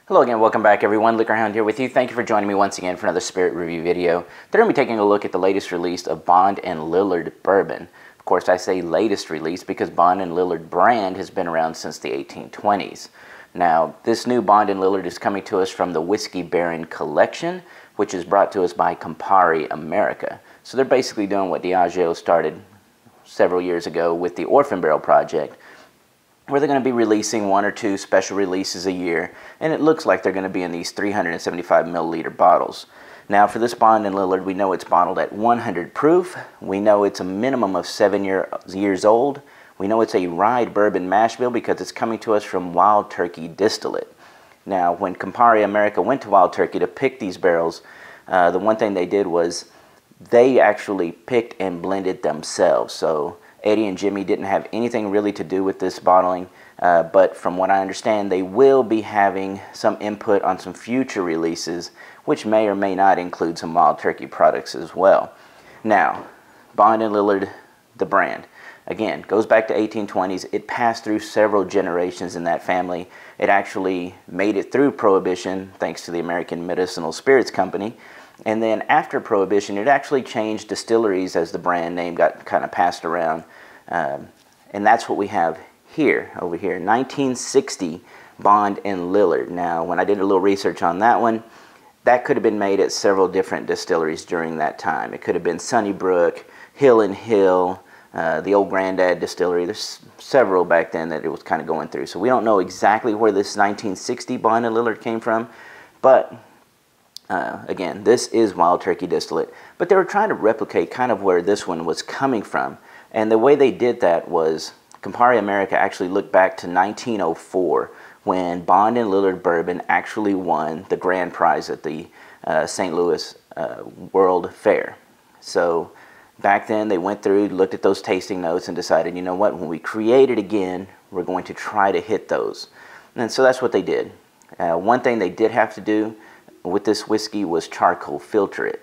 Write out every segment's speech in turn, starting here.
Hello again, welcome back everyone. Liquorhound here with you. Thank you for joining me once again for another spirit review video. Today we're going to be taking a look at the latest release of Bond and Lillard Bourbon. Of course, I say latest release because Bond and Lillard brand has been around since the 1820s. Now, this new Bond and Lillard is coming to us from the Whiskey Baron Collection, which is brought to us by Campari America. So they're basically doing what Diageo started several years ago with the Orphan Barrel project, where they're going to be releasing one or two special releases a year, and it looks like they're going to be in these 375 milliliter bottles. Now for this Bond and Lillard, we know it's bottled at 100 proof. We know it's a minimum of 7 years old. We know it's a rye bourbon mash bill because it's coming to us from Wild Turkey Distillate. Now when Campari America went to Wild Turkey to pick these barrels, the one thing they did was they actually picked and blended themselves. So Eddie and Jimmy didn't have anything really to do with this bottling, but from what I understand, they will be having some input on some future releases, which may or may not include some Wild Turkey products as well. Now, Bond and Lillard, the brand, again, goes back to 1820s. It passed through several generations in that family. It actually made it through Prohibition, thanks to the American Medicinal Spirits Company. And then after Prohibition, it actually changed distilleries as the brand name got kind of passed around. And that's what we have here, over here, 1960 Bond and Lillard. Now, when I did a little research on that one, that could have been made at several different distilleries during that time. It could have been Sunnybrook, Hill and Hill, the old Grandad Distillery. There's several back then that it was kind of going through. So we don't know exactly where this 1960 Bond and Lillard came from, but again, this is Wild Turkey Distillate, but they were trying to replicate kind of where this one was coming from. And the way they did that was Campari America actually looked back to 1904 when Bond and Lillard Bourbon actually won the grand prize at the St. Louis World Fair. So back then they went through, looked at those tasting notes and decided, you know what, when we create it again, we're going to try to hit those. And so that's what they did. One thing they did have to do with this whiskey was charcoal filter it,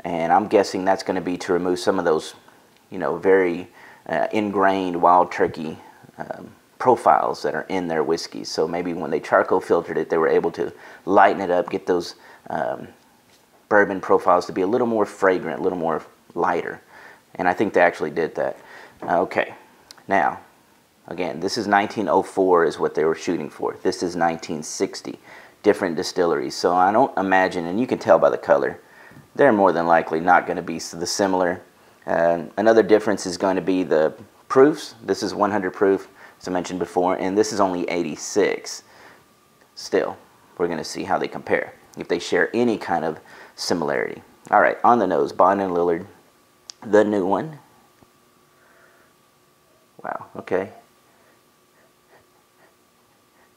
and I'm guessing that's going to be to remove some of those, you know, very ingrained Wild Turkey profiles that are in their whiskeys. So maybe when they charcoal filtered it, they were able to lighten it up, get those bourbon profiles to be a little more fragrant, a little more lighter, and I think they actually did that. Okay, now again, this is 1904 is what they were shooting for. This is 1960. Different distilleries, so I don't imagine, and you can tell by the color, they're more than likely not going to be the similar. Another difference is going to be the proofs. This is 100 proof, as I mentioned before, and this is only 86. Still, we're going to see how they compare, if they share any kind of similarity. All right, on the nose, Bond and Lillard, the new one. Wow, okay.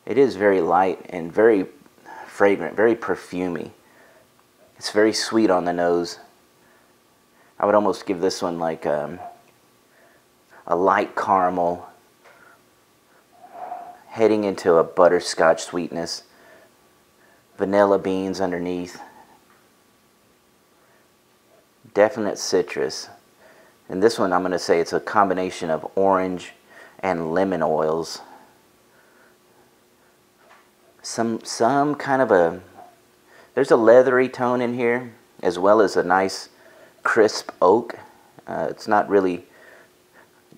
It is very light and very fragrant, very perfumey. It's very sweet on the nose. I would almost give this one like a light caramel heading into a butterscotch sweetness. Vanilla beans underneath. Definite citrus. And this one I'm going to say it's a combination of orange and lemon oils. Some kind of a, there's a leathery tone in here, as well as a nice crisp oak. It's not really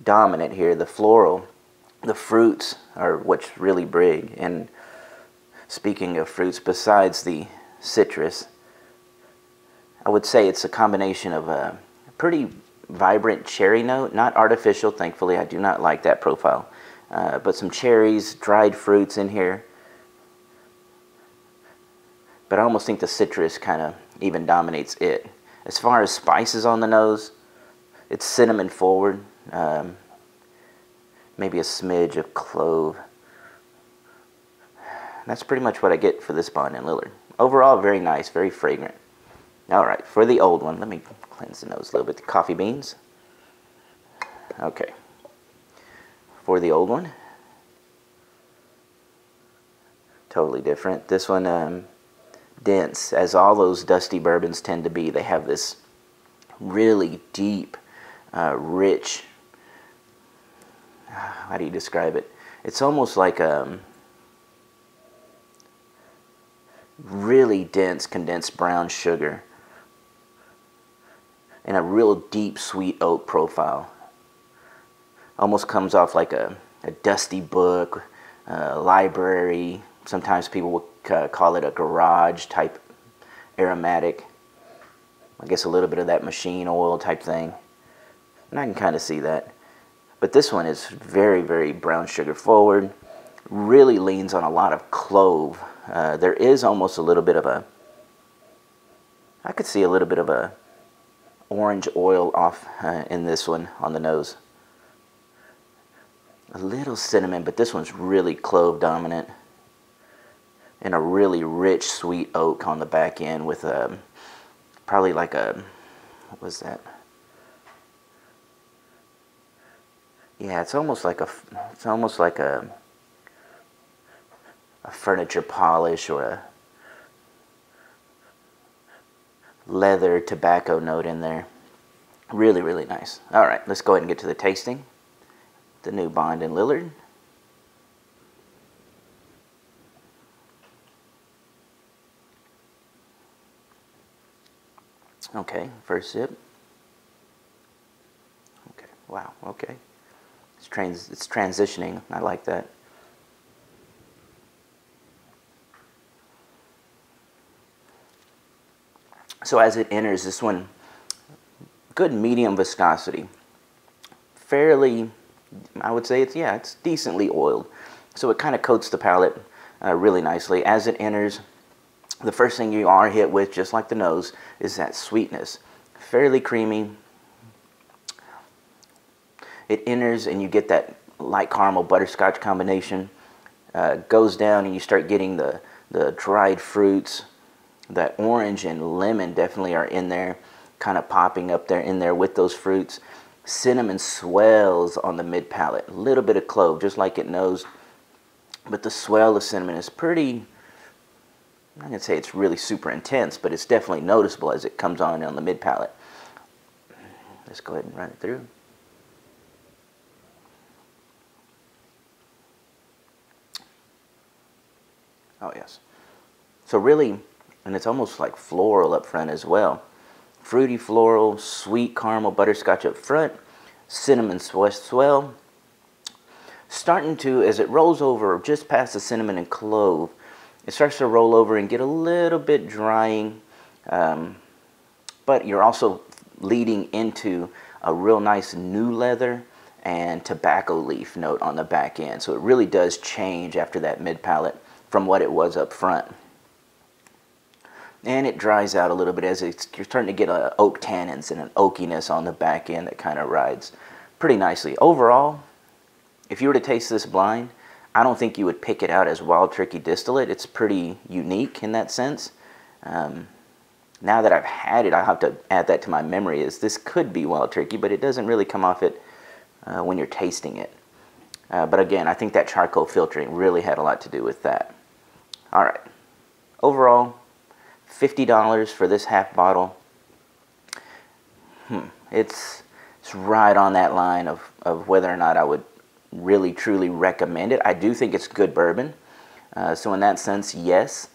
dominant here. The floral, the fruits are what's really big. And speaking of fruits, besides the citrus, I would say it's a combination of a pretty vibrant cherry note, not artificial, thankfully. I do not like that profile, but some cherries, dried fruits in here. But I almost think the citrus kind of even dominates it. As far as spices on the nose, it's cinnamon forward, maybe a smidge of clove. That's pretty much what I get for this Bond and Lillard. Overall, very nice, very fragrant. All right, for the old one, let me cleanse the nose a little bit. The coffee beans. Okay. For the old one, totally different. This one, dense, as all those dusty bourbons tend to be. They have this really deep, rich, how do you describe it? It's almost like Really dense condensed brown sugar and a real deep sweet oak profile. Almost comes off like a dusty book, library. Sometimes people would call it a garage type aromatic. I guess a little bit of that machine oil type thing. And I can kind of see that. But this one is very, very brown sugar forward. Really leans on a lot of clove. There is almost a little bit of a, I could see a little bit of a orange oil off in this one on the nose. A little cinnamon, but this one's really clove dominant. And a really rich sweet oak on the back end with probably like a, what was that? Yeah, it's almost like a furniture polish or a leather tobacco note in there. Really, really nice. All right, let's go ahead and get to the tasting. The new Bond and Lillard. Okay, first sip. Okay, wow, okay. It's transitioning. I like that. So as it enters, this one, good medium viscosity. Fairly, I would say it's decently oiled. So it kind of coats the palate really nicely. As it enters, the first thing you are hit with, just like the nose, is that sweetness. Fairly creamy. It enters and you get that light caramel butterscotch combination. Goes down and you start getting the dried fruits. That orange and lemon definitely are in there, kind of popping up there in there with those fruits. Cinnamon swells on the mid palate. A little bit of clove, just like it knows. But the swell of cinnamon is pretty, I'm not going to say it's really super intense, but it's definitely noticeable as it comes on the mid palate. Let's go ahead and run it through. Oh yes. So really, and it's almost like floral up front as well. Fruity floral, sweet caramel butterscotch up front, cinnamon swell. Starting to, as it rolls over just past the cinnamon and clove, it starts to roll over and get a little bit drying, but you're also leading into a real nice new leather and tobacco leaf note on the back end. So it really does change after that mid palate from what it was up front. And it dries out a little bit as you're starting to get oak tannins and an oakiness on the back end that kind of rides pretty nicely. Overall, if you were to taste this blind, I don't think you would pick it out as Wild Turkey distillate. It's pretty unique in that sense. Now that I've had it, I'll have to add that to my memory, is this could be Wild Turkey, but it doesn't really come off it when you're tasting it. But again, I think that charcoal filtering really had a lot to do with that. All right. Overall, $50 for this half bottle. It's right on that line of whether or not I would really truly recommend it. I do think it's good bourbon. So in that sense, yes.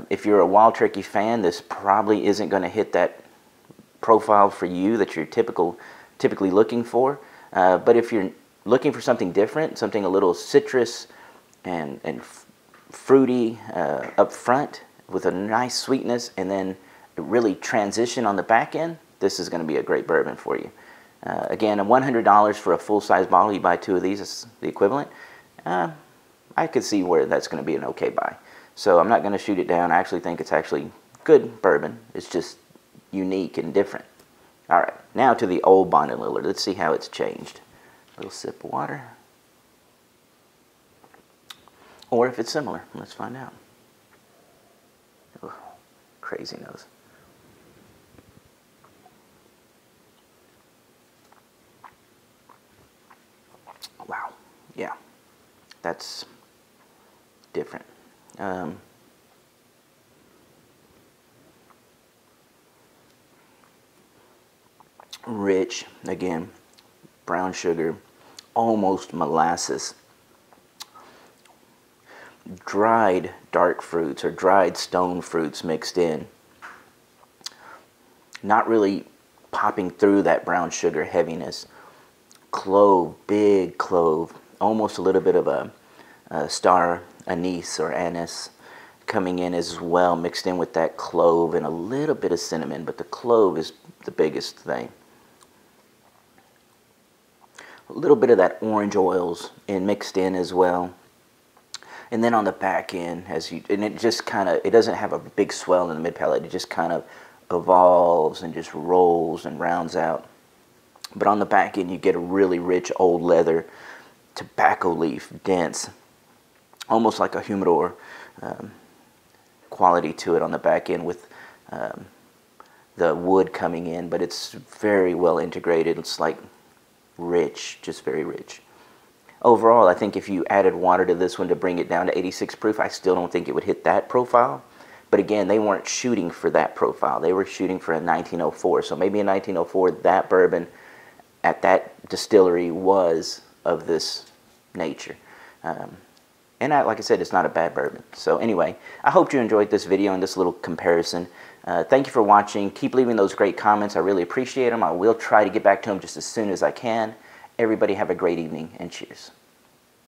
If you're a Wild Turkey fan, this probably isn't going to hit that profile for you that you're typically looking for. But if you're looking for something different, something a little citrus and fruity up front, with a nice sweetness and then really transition on the back end, this is going to be a great bourbon for you. Again, $100 for a full-size bottle. You buy two of these, it's the equivalent. I could see where that's going to be an okay buy. So I'm not going to shoot it down. I actually think it's actually good bourbon. It's just unique and different. All right, now to the old Bond and Lillard. Let's see how it's changed. A little sip of water. Or if it's similar. Let's find out. Crazy nose. Wow. Yeah. That's different. Rich, again, brown sugar, almost molasses. dried dark fruits or dried stone fruits mixed in. Not really popping through that brown sugar heaviness. Clove, big clove, almost a little bit of a star anise or anise coming in as well, mixed in with that clove and a little bit of cinnamon, but the clove is the biggest thing. A little bit of that orange oils mixed in as well. And then on the back end, and it just kind of, it doesn't have a big swell in the mid palate, it just kind of evolves and just rolls and rounds out. But on the back end, you get a really rich old leather, tobacco leaf, dense, almost like a humidor quality to it on the back end with the wood coming in, but it's very well integrated. It's like rich, just very rich. Overall, I think if you added water to this one to bring it down to 86 proof, I still don't think it would hit that profile. But again, they weren't shooting for that profile. They were shooting for a 1904. So maybe in 1904, that bourbon at that distillery was of this nature. And like I said, it's not a bad bourbon. So anyway, I hope you enjoyed this video and this little comparison. Thank you for watching. Keep leaving those great comments. I really appreciate them. I will try to get back to them just as soon as I can. Everybody have a great evening and cheers.